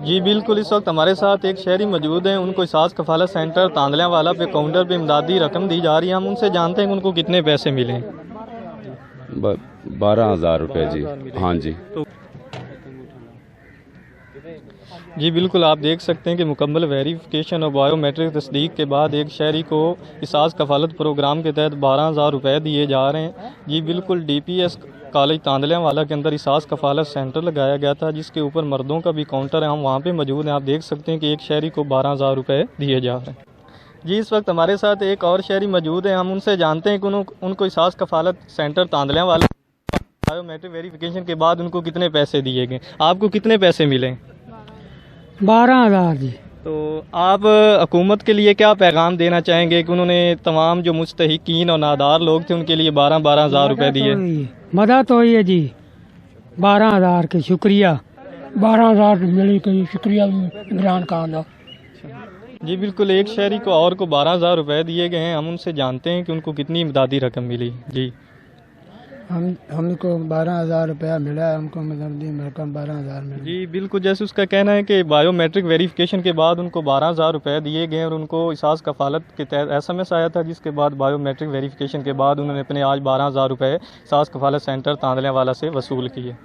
जी बिल्कुल, इस वक्त हमारे साथ एक शहरी मौजूद हैं। उनको एहसास कफालत सेंटर तांदलिया वाला पे काउंटर पे इमदादी रकम दी जा रही है। हम उनसे जानते हैं कि उनको कितने पैसे मिले। 12,000 रुपये जी। हाँ जी। जी बिल्कुल, आप देख सकते हैं कि मुकम्मल वेरिफिकेशन और बायोमेट्रिक तस्दीक के बाद एक शहरी को एहसास कफालत प्रोग्राम के तहत 12,000 रुपये दिए जा रहे हैं। जी बिल्कुल, DPS कॉलेज तांदलिया वाला के अंदर एहसास कफालत सेंटर लगाया गया था, जिसके ऊपर मर्दों का भी काउंटर है। हम वहाँ पे मौजूद हैं। आप देख सकते हैं कि एक शहरी को 12,000 रुपये दिए जा रहे हैं। जी इस वक्त हमारे साथ एक और शहरी मौजूद हैं। हम उनसे जानते हैं कि उनको एहसास कफालत सेंटर तांदलिया वाला बायोमेट्रिक वेरिफिकेशन के बाद उनको कितने पैसे दिए गए। आपको कितने पैसे मिले? 12,000 जी। तो आप हुकूमत के लिए क्या पैगाम देना चाहेंगे कि उन्होंने तमाम जो मुस्तहिकीन और नादार लोग थे उनके लिए 12,000 रुपये दिए? मदद हुई है जी। 12,000 के शुक्रिया। 12,000 मिली तो शुक्रिया इमरान खान का। जी बिल्कुल, एक शहरी को और को 12,000 रुपये दिए गए हैं। हम उनसे जानते हैं कि उनको कितनी इमदादी रकम मिली। जी हमको 12,000 रुपया मिला है। हमको मतलब रकम 12,000 मिली। जी बिल्कुल, जैसे उसका कहना है कि बायोमेट्रिक वेरिफिकेशन के बाद उनको 12,000 रुपये दिए गए और उनको एहसास कफालत के तहत SMS आया था, जिसके बाद बायोमेट्रिक वेरिफिकेशन के बाद उन्होंने अपने आज 12,000 रुपये एहसास कफालत सेंटर तांदलिया वाला से वसूल किए।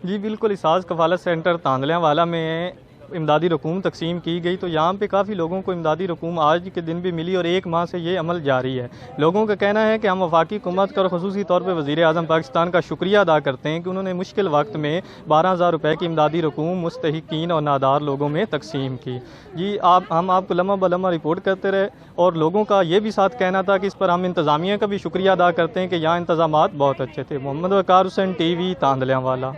जी बिल्कुल, एहसास कफालत सेंटर तांदलिया वाला में इमदादी रकूम तकसीम की गई। तो यहाँ पे काफ़ी लोगों को इमदादी रकूम आज के दिन भी मिली और 1 माह से ये अमल जारी है। लोगों का कहना है कि हम वफाकी हुकूमत का और ख़ुसूसी तौर पर वज़ीर आज़म पाकिस्तान का शुक्रिया अदा करते हैं कि उन्होंने मुश्किल वक्त में 12,000 रुपये की इमदादी रकूम मुस्तहिकीन और नादार लोगों में तकसीम की। जी हम आपको लम्हा ब लम्हा रिपोर्ट करते रहे और लोगों का ये भी साथ कहना था कि इस पर हम इंतज़ामिया का भी शुक्रिया अदा करते हैं कि यहाँ इंतज़ामात बहुत अच्छे थे। मोहम्मद वकार हुसैन, TV तांदलिया वाला।